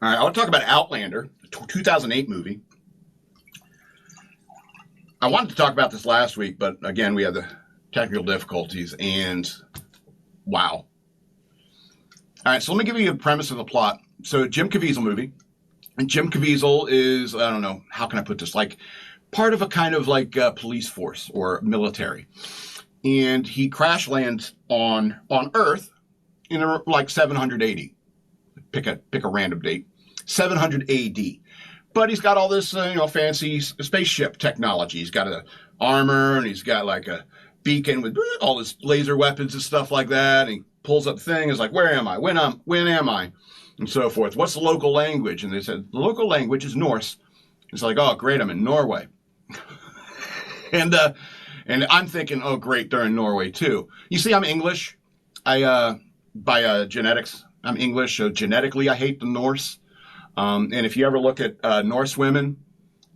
All right, I want to talk about Outlander, a 2008 movie. I wanted to talk about this last week, but again, we had the technical difficulties, and wow. All right, so let me give you a premise of the plot. So, Jim Caviezel movie, and Jim Caviezel is, I don't know, how can I put this, like part of a kind of like police force or military. And he crash lands on Earth in like 780. Pick a random date. 700 AD. But he's got all this, fancy spaceship technology. He's got an armor, and he's got like a beacon with all his laser weapons and stuff like that. And he pulls up the thing. Is like, where am I? When am I? And so forth. What's the local language? And they said the local language is Norse. It's like, oh great, I'm in Norway. and I'm thinking, oh great, they're in Norway too. You see, I'm English. By genetics, I'm English. So genetically, I hate the Norse. And if you ever look at Norse women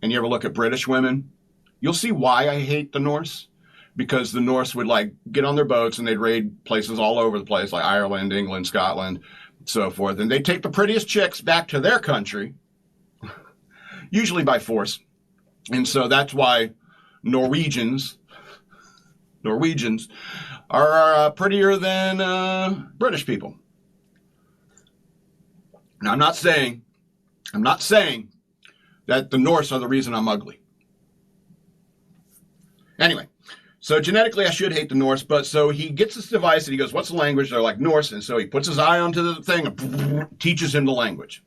and you ever look at British women, you'll see why I hate the Norse. Because the Norse would like get on their boats and they'd raid places all over the place, like Ireland, England, Scotland, so forth. And they'd take the prettiest chicks back to their country, usually by force. And so that's why Norwegians are prettier than British people. Now, I'm not saying that the Norse are the reason I'm ugly. Anyway, so genetically I should hate the Norse, but so he gets this device and he goes, what's the language? They're like Norse, and so he puts his eye onto the thing and teaches him the language.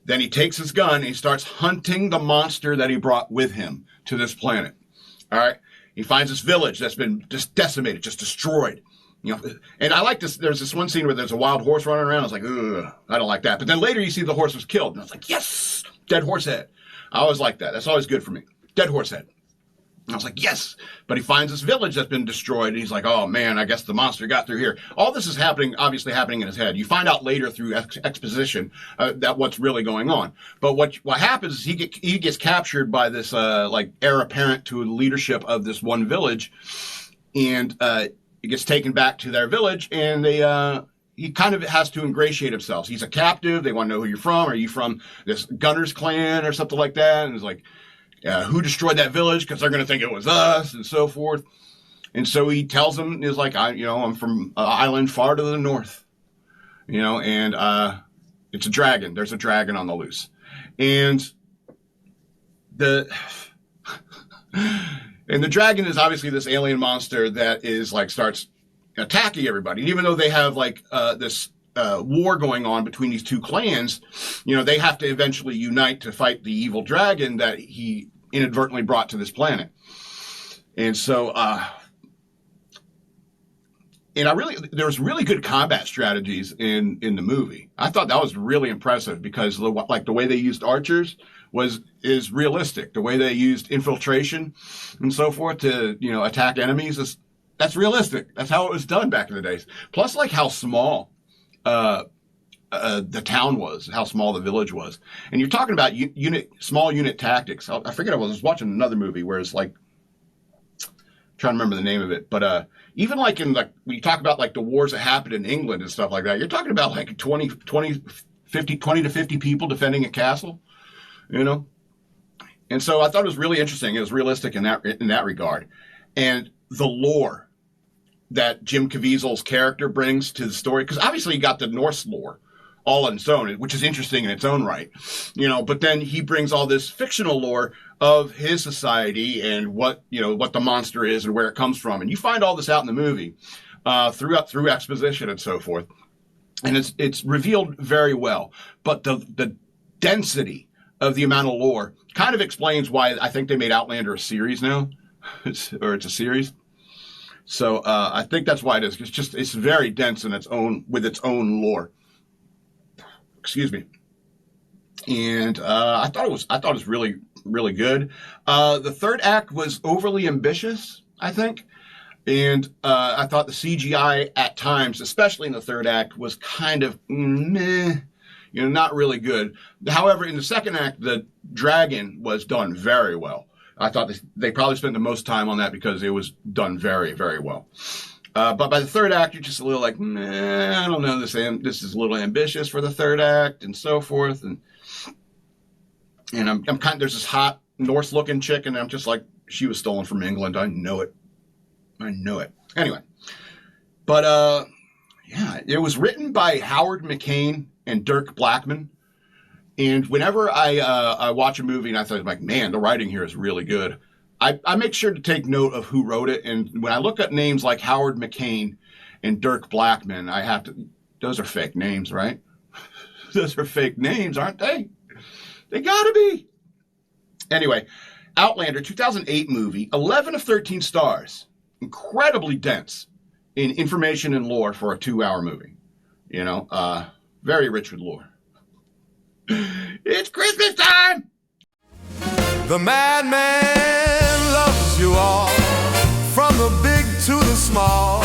Then he takes his gun and he starts hunting the monster that he brought with him to this planet. All right? He finds this village that's been just decimated, just destroyed. And I like this. There's this one scene where there's a wild horse running around. I was like, ugh, I don't like that. But then later you see the horse was killed. And I was like, yes, dead horse head. I always like that. That's always good for me. Dead horse head. And I was like, yes. But he finds this village that's been destroyed. And he's like, oh, man, I guess the monster got through here. All this is obviously happening in his head. You find out later through exposition that what's really going on. But what happens is he gets captured by this heir apparent to the leadership of this one village. And he gets taken back to their village, and he kind of has to ingratiate himself. He's a captive. They want to know who you're from. Are you from this Gunner's clan or something like that? And it's like, who destroyed that village? Because they're going to think it was us, and so forth. And so he tells them, he's like, I'm from an island far to the north, and it's a dragon. There's a dragon on the loose, and And the dragon is obviously this alien monster that is like starts attacking everybody. And even though they have like this war going on between these two clans, they have to eventually unite to fight the evil dragon that he inadvertently brought to this planet. And so, there was really good combat strategies in the movie. I thought that was really impressive because the way they used archers is realistic. The way they used infiltration and so forth to, attack enemies that's realistic. That's how it was done back in the days. Plus, like how small, the town was, how small the village was. And you're talking about small unit tactics. I forget, I was watching another movie where it's like, trying to remember the name of it, but even like in when you talk about like the wars that happened in England and stuff like that, you're talking about like 20 to 50 people defending a castle, And so I thought it was really interesting. It was realistic in that regard. And the lore that Jim Caviezel's character brings to the story, because obviously you got the Norse lore all on its own, which is interesting in its own right, but then he brings all this fictional lore of his society and what the monster is and where it comes from. And you find all this out in the movie, through exposition and so forth. And it's revealed very well, but the density of the amount of lore kind of explains why I think they made Outlander a series now, it's a series. So, I think that's why it is. It's very dense in with its own lore. Excuse me. And I thought it was really, really good. The third act was overly ambitious, I think. And I thought the CGI at times, especially in the third act, was kind of meh, not really good. However, in the second act, the dragon was done very well. I thought they probably spent the most time on that because it was done very, very well. But by the third act, you're just a little like, I don't know, this is a little ambitious for the third act, and so forth. And I'm kind of, there's this hot Norse-looking chick, and I'm just like, she was stolen from England. I know it. Anyway, but yeah, it was written by Howard McCain and Dirk Blackman. And whenever I watch a movie and I think, like, man, the writing here is really good, I make sure to take note of who wrote it. And when I look at names like Howard McCain and Dirk Blackman, I have to, those are fake names, right? Those are fake names, aren't they? They gotta be. Anyway, Outlander, 2008 movie, 11 of 13 stars. Incredibly dense in information and lore for a 2-hour movie. You know, very rich with lore. It's Christmas time! The madman loves you all, from the big to the small.